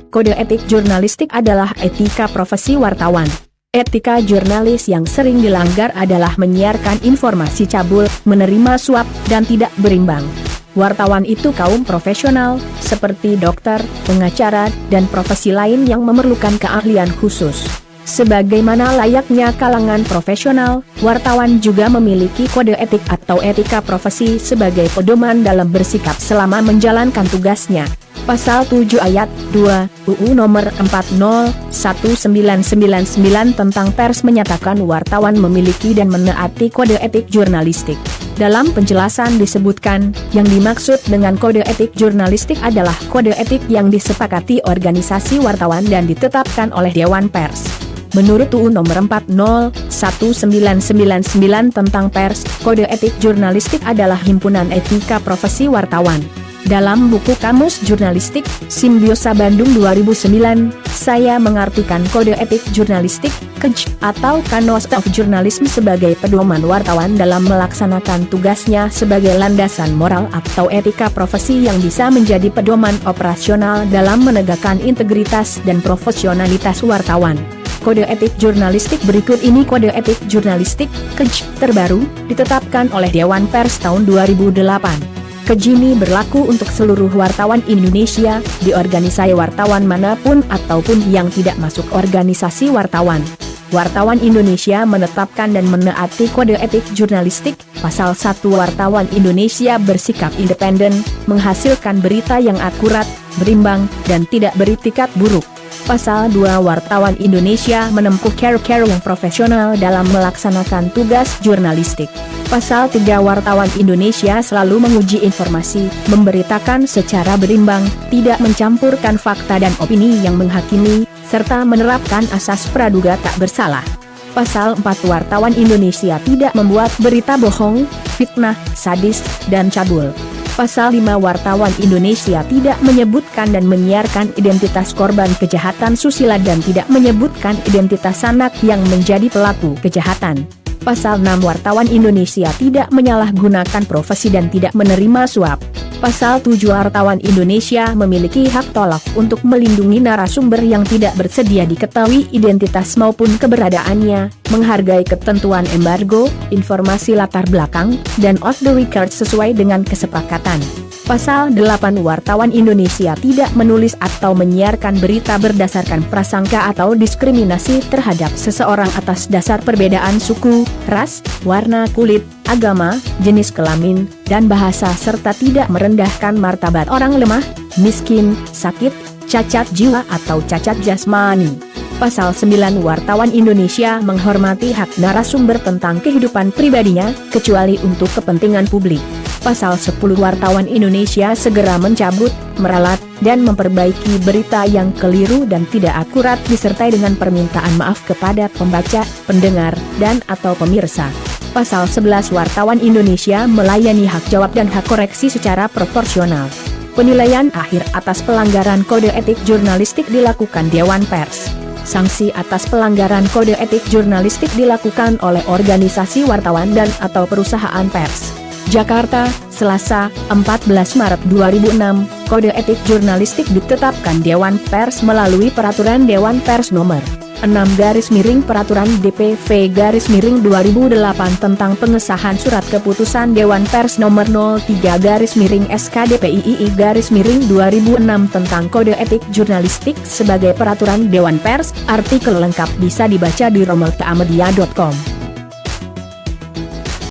Kode etik jurnalistik adalah etika profesi wartawan. Etika jurnalis yang sering dilanggar adalah menyiarkan informasi cabul, menerima suap, dan tidak berimbang. Wartawan itu kaum profesional, seperti dokter, pengacara, dan profesi lain yang memerlukan keahlian khusus. Sebagaimana layaknya kalangan profesional, wartawan juga memiliki kode etik atau etika profesi sebagai pedoman dalam bersikap selama menjalankan tugasnya. Pasal 7 ayat 2 UU Nomor 40/1999 tentang pers menyatakan wartawan memiliki dan menaati kode etik jurnalistik. Dalam penjelasan disebutkan, yang dimaksud dengan kode etik jurnalistik adalah kode etik yang disepakati organisasi wartawan dan ditetapkan oleh Dewan Pers. Menurut UU Nomor 40/1999 tentang pers, kode etik jurnalistik adalah himpunan etika profesi wartawan. Dalam buku Kamus Jurnalistik, Simbiosa Bandung 2009, saya mengartikan kode etik jurnalistik, KEJ, atau Canvas of Journalism sebagai pedoman wartawan dalam melaksanakan tugasnya sebagai landasan moral atau etika profesi yang bisa menjadi pedoman operasional dalam menegakkan integritas dan profesionalitas wartawan. Kode etik jurnalistik berikut ini. Kode etik jurnalistik, KEJ, terbaru, ditetapkan oleh Dewan Pers tahun 2008. KEJ ini berlaku untuk seluruh wartawan Indonesia, di organisasi wartawan manapun ataupun yang tidak masuk organisasi wartawan. Wartawan Indonesia menetapkan dan menaati kode etik jurnalistik. Pasal 1 Wartawan Indonesia bersikap independen, menghasilkan berita yang akurat, berimbang, dan tidak beritikat buruk. Pasal 2 Wartawan Indonesia menempuh cara-cara yang profesional dalam melaksanakan tugas jurnalistik. Pasal 3 Wartawan Indonesia selalu menguji informasi, memberitakan secara berimbang, tidak mencampurkan fakta dan opini yang menghakimi, serta menerapkan asas praduga tak bersalah. Pasal 4 Wartawan Indonesia tidak membuat berita bohong, fitnah, sadis, dan cabul. Pasal 5 Wartawan Indonesia tidak menyebutkan dan menyiarkan identitas korban kejahatan susila dan tidak menyebutkan identitas anak yang menjadi pelaku kejahatan. Pasal 6 Wartawan Indonesia tidak menyalahgunakan profesi dan tidak menerima suap. Pasal 7 Wartawan Indonesia memiliki hak tolak untuk melindungi narasumber yang tidak bersedia diketahui identitas maupun keberadaannya, menghargai ketentuan embargo, informasi latar belakang, dan off the record sesuai dengan kesepakatan. Pasal 8 Wartawan Indonesia tidak menulis atau menyiarkan berita berdasarkan prasangka atau diskriminasi terhadap seseorang atas dasar perbedaan suku, ras, warna kulit, agama, jenis kelamin, dan bahasa serta tidak merendahkan martabat orang lemah, miskin, sakit, cacat jiwa atau cacat jasmani. Pasal 9 Wartawan Indonesia menghormati hak narasumber tentang kehidupan pribadinya, kecuali untuk kepentingan publik. Pasal 10 Wartawan Indonesia segera mencabut, meralat, dan memperbaiki berita yang keliru dan tidak akurat disertai dengan permintaan maaf kepada pembaca, pendengar, dan atau pemirsa. Pasal 11 Wartawan Indonesia melayani hak jawab dan hak koreksi secara proporsional. Penilaian akhir atas pelanggaran kode etik jurnalistik dilakukan Dewan Pers. Sanksi atas pelanggaran kode etik jurnalistik dilakukan oleh organisasi wartawan dan atau perusahaan pers. Jakarta, Selasa, 14 Maret 2006, kode etik jurnalistik ditetapkan Dewan Pers melalui Peraturan Dewan Pers Nomor 6 Peraturan DPV-2008 tentang pengesahan surat keputusan Dewan Pers Nomor 03-SKDPIII-2006 tentang kode etik jurnalistik sebagai Peraturan Dewan Pers. Artikel lengkap bisa dibaca di romeltamedia.com.